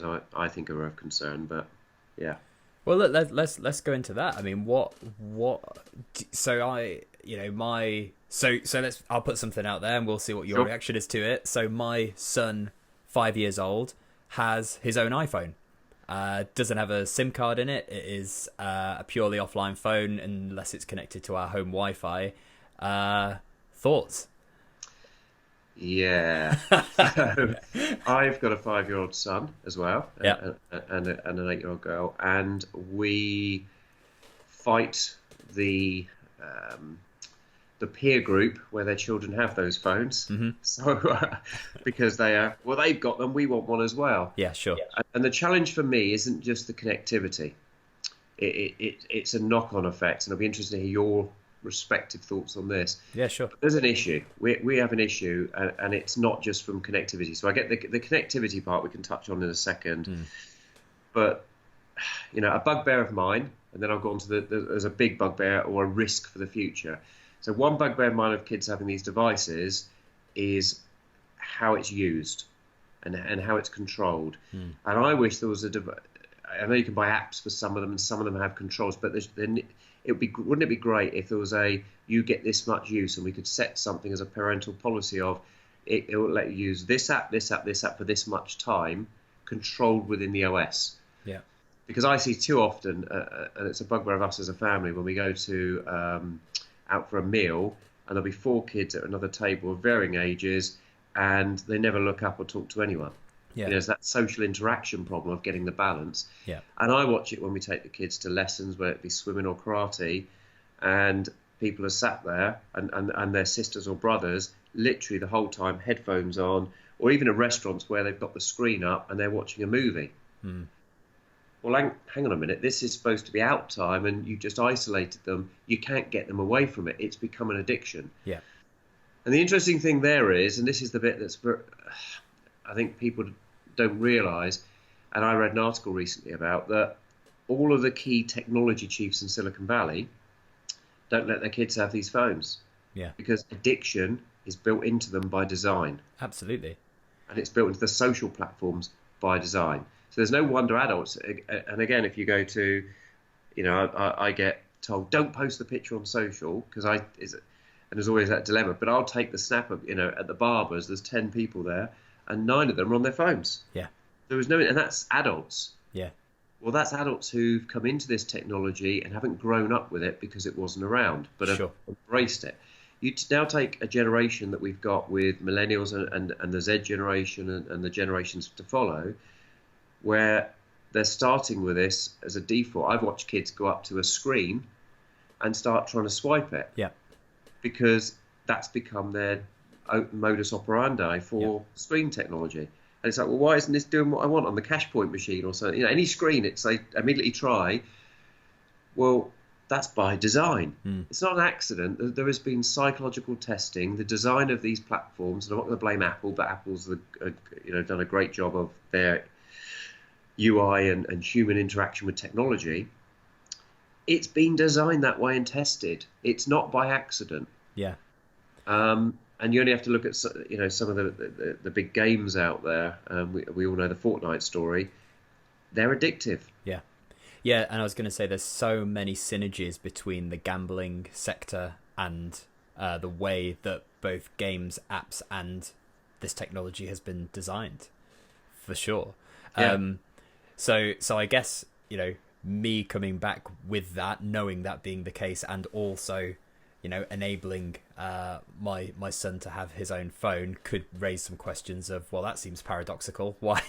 I think are of concern. But yeah, Well, look, let's go into that. I mean, so let's I'll put something out there and we'll see what your sure. reaction is to it. So my son, 5 years old, has his own iPhone. Doesn't have a SIM card in it. It is a purely offline phone unless it's connected to our home Wi-Fi. Thoughts? Yeah. So I've got a 5-year-old son as well, Yeah. and an 8-year-old girl, and we fight the um, the peer group where their children have those phones. Hmm. So because they've got them, we want one as well. Yeah. Sure. And the challenge for me isn't just the connectivity; it's a knock-on effect, and I'll be interested to hear your respective thoughts on this. Yeah. Sure. There's an issue. We have an issue, and it's not just from connectivity. So I get the connectivity part we can touch on in a second, Mm. but a bugbear of mine, and then I'll go on to there's a big bugbear or a risk for the future. So one bugbear of mine of kids having these devices is how it's used and how it's controlled. Mm. And I wish there was I know you can buy apps for some of them, and some of them have controls, but wouldn't it be great if there was you get this much use, and we could set something as a parental policy of it will let you use this app, this app, this app for this much time, controlled within the OS. Yeah. Because I see too often, and it's a bugbear of us as a family, when we go to out for a meal, and there'll be 4 kids at another table of varying ages, and they never look up or talk to anyone. Yeah. There's that social interaction problem of getting the balance. Yeah. And I watch it when we take the kids to lessons, whether it be swimming or karate, and people are sat there, and their sisters or brothers, literally the whole time, headphones on, or even at restaurants where they've got the screen up and they're watching a movie. Mm. Well, hang on a minute. This is supposed to be out time, and you just isolated them. You can't get them away from it. It's become an addiction. Yeah. And the interesting thing there is, and this is the bit I think people don't realise, and I read an article recently about that all of the key technology chiefs in Silicon Valley don't let their kids have these phones Yeah. because addiction is built into them by design, Absolutely. and it's built into the social platforms by design. So there's no wonder adults, and again, if you go to, I get told don't post the picture on social and there's always that dilemma. But I'll take the snap of, at the barbers. There's 10 people there, and 9 of them are on their phones. Yeah. There was no, and that's adults. Yeah. Well, that's adults who've come into this technology and haven't grown up with it because it wasn't around, but have Sure. embraced it. You now take a generation that we've got with millennials and the Z generation and the generations to follow, where they're starting with this as a default. I've watched kids go up to a screen and start trying to swipe it Yeah. because that's become their modus operandi Yeah. for screen technology. And it's like, well, why isn't this doing what I want on the cash point machine or something? Any screen, it's they immediately try. Well, that's by design. Mm. It's not an accident. There has been psychological testing. The design of these platforms, and I'm not going to blame Apple, but Apple's done a great job of their UI and human interaction with technology. It's been designed that way and tested. It's not by accident. Yeah. And you only have to look at some of the big games out there. We all know the Fortnite story. They're addictive. Yeah. Yeah, and I was going to say there's so many synergies between the gambling sector and the way that both games, apps, and this technology has been designed, for sure. Yeah. So I guess, me coming back with that, knowing that being the case, and also, enabling my son to have his own phone could raise some questions of, well, that seems paradoxical. Why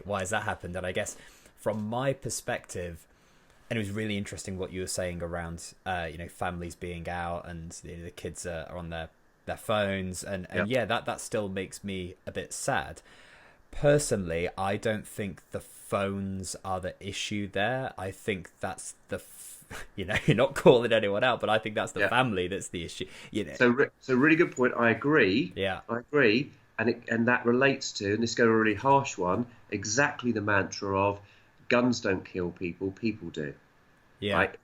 has that happened? And I guess from my perspective, and it was really interesting what you were saying around, families being out and the kids are on their phones, and yeah, that still makes me a bit sad. Personally, I don't think the phones are the issue there. I think that's you're not calling anyone out, but I think that's the family that's the issue. So really good point. I agree. Yeah. I agree, and that relates to, and this goes a really harsh one, exactly the mantra of guns don't kill people, people do. Yeah. Right?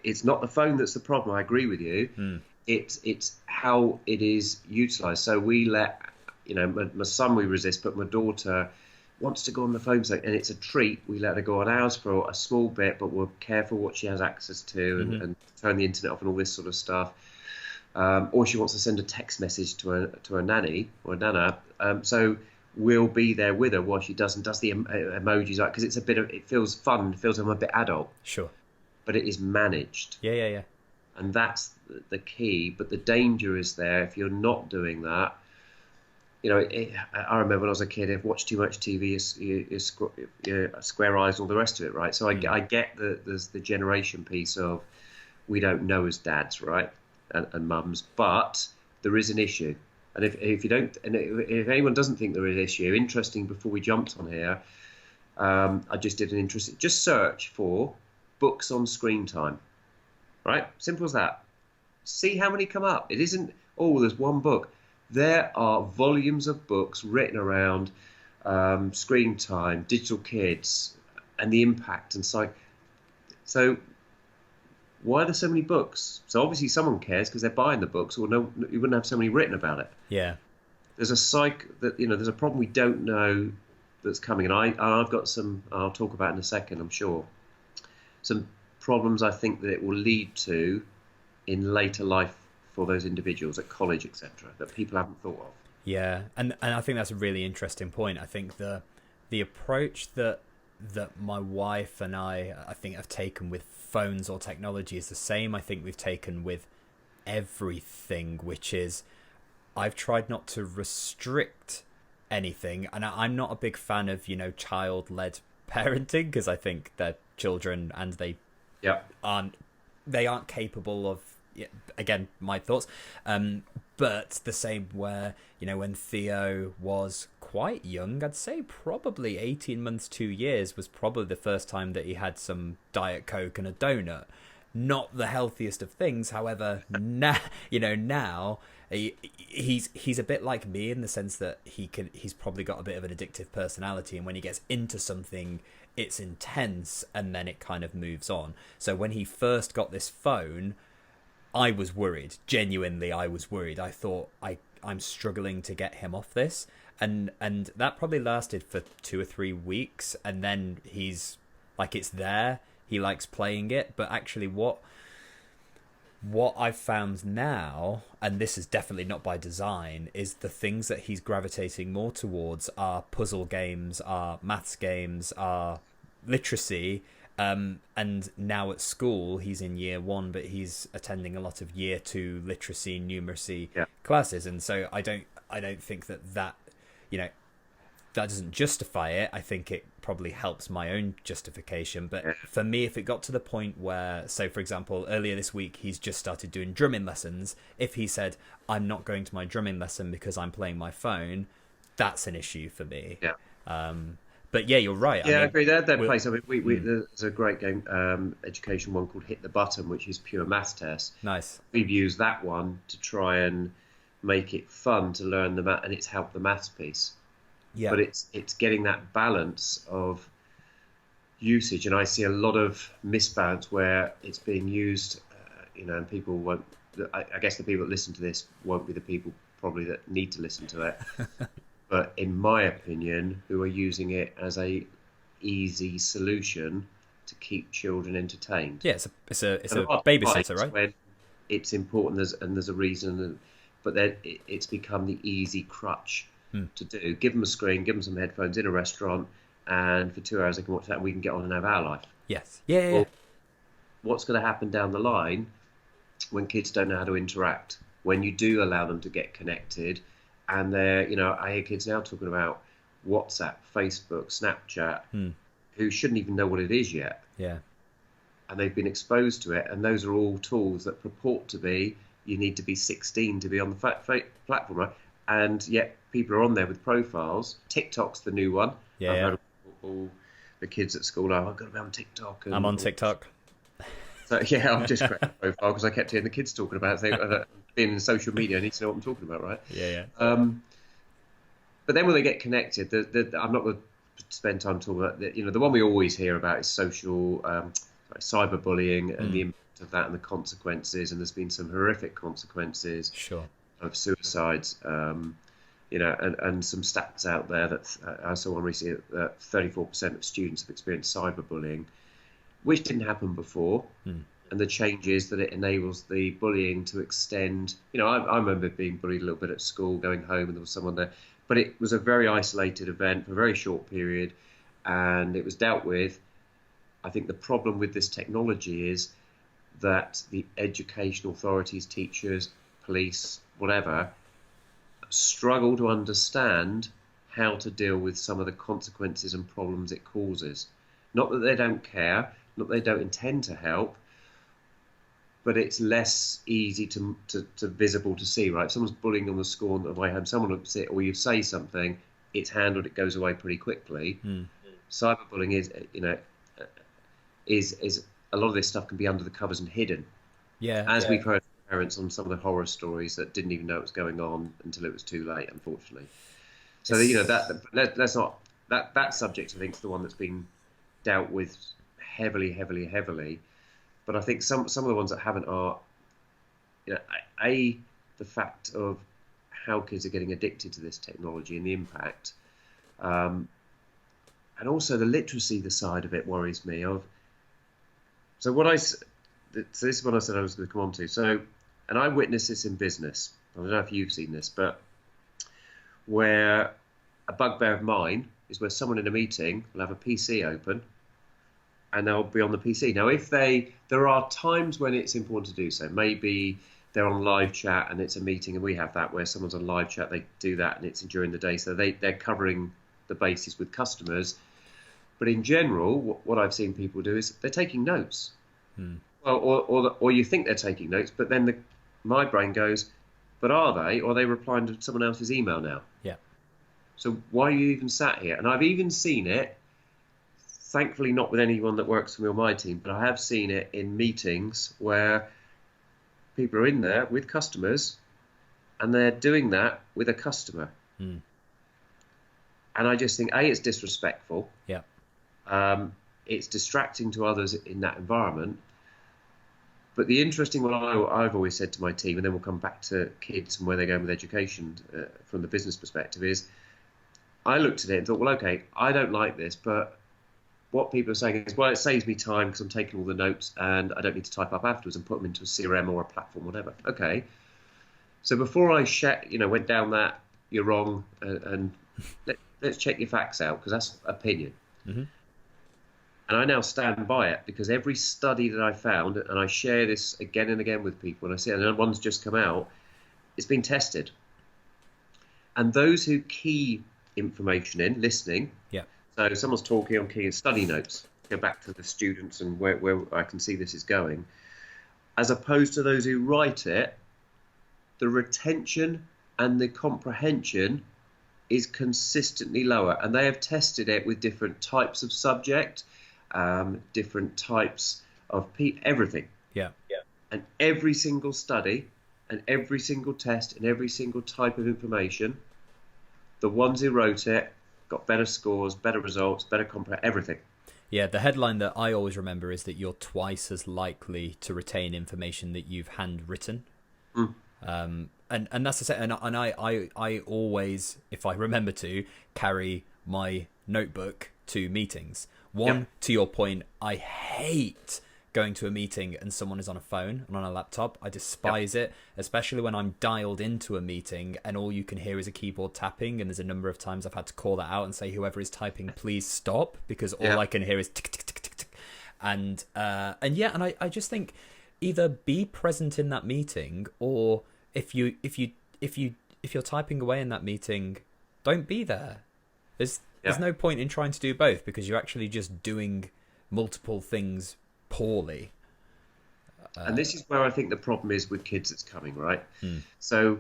It's not the phone that's the problem. I agree with you. Mm. It's how it is utilised. So we let, my son we resist, but my daughter, wants to go on the phone, and it's a treat. We let her go on ours for a small bit, but we're careful what she has access to, and turn the internet off and all this sort of stuff. Or she wants to send a text message to her nanny or a nana. So we'll be there with her while she does the emojis, because it feels fun, it feels I'm a bit adult. Sure. But it is managed. Yeah. And that's the key. But the danger is there if you're not doing that. I remember when I was a kid, I've watched too much TV, square eyes, and all the rest of it, right? So I get there's the generation piece of we don't know as dads, right, and mums, but there is an issue. And if you don't, and if anyone doesn't think there is an issue, interesting. Before we jumped on here, I just did an interesting. Just search for books on screen time, right? Simple as that. See how many come up. It isn't, there's one book. There are volumes of books written around screen time, digital kids, and the impact and so. Why are there so many books? So obviously someone cares because they're buying the books, or no, you wouldn't have so many written about it. Yeah. There's there's a problem we don't know that's coming, and I've got some. I'll talk about in a second, I'm sure. Some problems I think that it will lead to in later life for those individuals at college, etc., that people haven't thought of. Yeah, and I think that's a really interesting point. I think the approach that my wife and I think have taken with phones or technology is the same I think we've taken with everything, which is I've tried not to restrict anything, and I'm not a big fan of child-led parenting, because I think they're children and they aren't capable of, again, my thoughts, but the same where when Theo was quite young, I'd say probably 18 months, 2 years was probably the first time that he had some Diet Coke and a donut. Not the healthiest of things, however, now he's a bit like me in the sense that he's probably got a bit of an addictive personality, and when he gets into something, it's intense and then it kind of moves on. So when he first got this phone, I was worried. Genuinely, I was worried. I thought I'm struggling to get him off this. And that probably lasted for 2 or 3 weeks, and then he's like, it's there. He likes playing it, but actually what I've found now, and this is definitely not by design, is the things that he's gravitating more towards are puzzle games, are maths games, are literacy. And now at school, he's in year 1, but he's attending a lot of year 2 literacy, numeracy classes. And so I don't think that that doesn't justify it. I think it probably helps my own justification. But for me, if it got to the point where, so for example, earlier this week, he's just started doing drumming lessons. If he said, I'm not going to my drumming lesson because I'm playing my phone, that's an issue for me. Yeah. But yeah, you're right. Yeah, I agree. They're place. I mean, there's a great game, education one called Hit the Button, which is pure maths test. Nice. We've used that one to try and make it fun to learn the math, and it's helped the maths piece. Yeah. But it's getting that balance of usage, and I see a lot of misbalance where it's being used, and people won't. I guess the people that listen to this won't be the people probably that need to listen to it. But in my opinion, who are using it as a easy solution to keep children entertained. Yeah, it's a babysitter, right? When it's important, there's a reason, but then it's become the easy crutch to do. Give them a screen, give them some headphones in a restaurant, and for 2 hours they can watch that, and we can get on and have our life. Yes. Yeah. Well, what's going to happen down the line when kids don't know how to interact? When you do allow them to get connected, and they're, I hear kids now talking about WhatsApp, Facebook, Snapchat, who shouldn't even know what it is yet. Yeah. And they've been exposed to it, and those are all tools that purport to be, you need to be 16 to be on the platform, right? And yet people are on there with profiles. TikTok's the new one. Yeah. I've heard all the kids at school, I've got to be on TikTok. I'm on TikTok. So yeah, I've just created a profile because I kept hearing the kids talking about it. Being in social media, I need to know what I'm talking about, right? Yeah. But then when they get connected, I'm not going to spend time talking about the one we always hear about is cyberbullying and the impact of that and the consequences. And there's been some horrific consequences. Sure. Of suicides and some stats out there that I saw one recently that 34% of students have experienced cyberbullying, which didn't happen before. And the change is that it enables the bullying to extend. I remember being bullied a little bit at school, going home, and there was someone there. But it was a very isolated event for a very short period, and it was dealt with. I think the problem with this technology is that the education authorities, teachers, police, whatever, struggle to understand how to deal with some of the consequences and problems it causes. Not that they don't care, not that they don't intend to help, but it's less easy to visible to see, right? If someone's bullying on the school on the way home, someone will sit, or you say something, it's handled, it goes away pretty quickly. Cyberbullying is a lot of this stuff can be under the covers and hidden. As we've heard from parents on some of the horror stories that didn't even know what was going on until it was too late, unfortunately. So let's not that subject, I think, is the one that's been dealt with heavily. But I think some of the ones that haven't are, the fact of how kids are getting addicted to this technology and the impact, and also the literacy, the side of it worries me. So this is what I said I was going to come on to. So, and I witnessed this in business. I don't know if you've seen this, but where a bugbear of mine is where someone in a meeting will have a PC open, and they'll be on the PC. Now, there are times when it's important to do so. Maybe they're on live chat and it's a meeting, and we have that where someone's on live chat, they do that, and it's during the day. So they're covering the bases with customers. But in general, what I've seen people do is they're taking notes. Well, or you think they're taking notes, but then my brain goes, but are they? Or are they replying to someone else's email now? Yeah. So why are you even sat here? And I've even seen it, thankfully not with anyone that works for me or my team, but I have seen it in meetings where people are in there with customers and they're doing that with a customer. And I just think, it's disrespectful. Yeah. It's distracting to others in that environment. But the interesting one I've always said to my team, and then we'll come back to kids and where they're going with education from the business perspective, is I looked at it and thought, well, okay, I don't like this, but what people are saying is, well, it saves me time because I'm taking all the notes and I don't need to type up afterwards and put them into a CRM or a platform, whatever. Okay. So before I went down that, you're wrong, and let's check your facts out, because that's opinion. And I now stand by it, because every study that I found, and I share this again and again with people, and I see it, and one's just come out, it's been tested. And those who key information in, listening, so someone's talking, I'm keying study notes, go back to the students and where I can see this is going, as opposed to those who write it, the retention and the comprehension is consistently lower. And they have tested it with different types of subject, different types of everything. Yeah. And every single study and every single test and every single type of information, the ones who wrote it got better scores, better results, better everything. Yeah, the headline that I always remember is that you're twice as likely to retain information that you've handwritten. And that's the same. And I always, if I remember to, carry my notebook to meetings. To your point, I hate going to a meeting and someone is on a phone and on a laptop. I despise it, especially when I'm dialed into a meeting and all you can hear is a keyboard tapping. And there's a number of times I've had to call that out and say, whoever is typing, please stop, because all I can hear is tick, tick, tick, tick, tick. And I just think either be present in that meeting, or if you're typing away in that meeting, don't be there. There's no point in trying to do both, because you're actually just doing multiple things poorly. And this is where I think the problem is with kids that's coming, right? So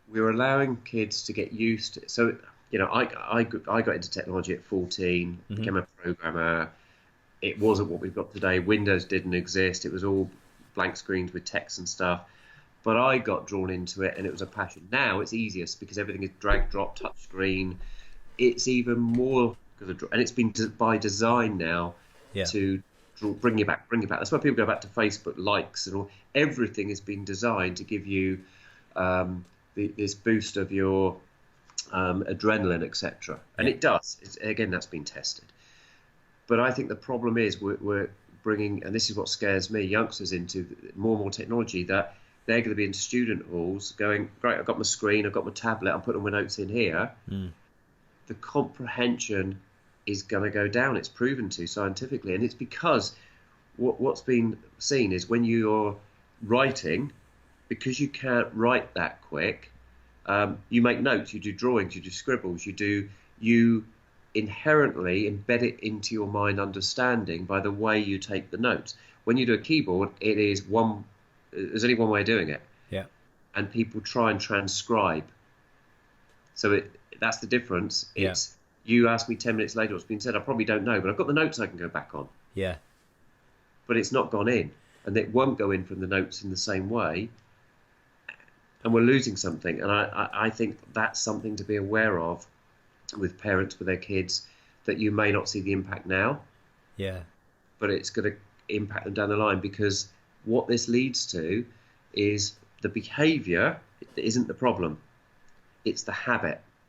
we're allowing kids to get used to it. So, I got into technology at 14, became a programmer. It wasn't what we've got today. Windows didn't exist. It was all blank screens with text and stuff. But I got drawn into it, and it was a passion. Now it's easiest because everything is drag, drop, touch screen. It's even more, and it's been by design now to bring you back. That's why people go back to Facebook likes and all. Everything has been designed to give you this boost of your adrenaline, etc. And it does. Again, that's been tested. But I think the problem is we're bringing, and this is what scares me, youngsters into more and more technology, that they're going to be in student halls going, great, I've got my screen, I've got my tablet, I'm putting my notes in here. The comprehension is going to go down. It's proven to scientifically. And it's because what's been seen is when you're writing, because you can't write that quick, you make notes, you do drawings, you do scribbles, you inherently embed it into your mind understanding by the way you take the notes. When you do a keyboard, there's only one way of doing it. Yeah. And people try and transcribe. So that's the difference. It's you ask me 10 minutes later what's been said, I probably don't know, but I've got the notes I can go back on. Yeah. But it's not gone in, and it won't go in from the notes in the same way, and we're losing something. And I think that's something to be aware of with parents with their kids, that you may not see the impact now. Yeah. But it's going to impact them down the line, because what this leads to is the behaviour isn't the problem, it's the habit.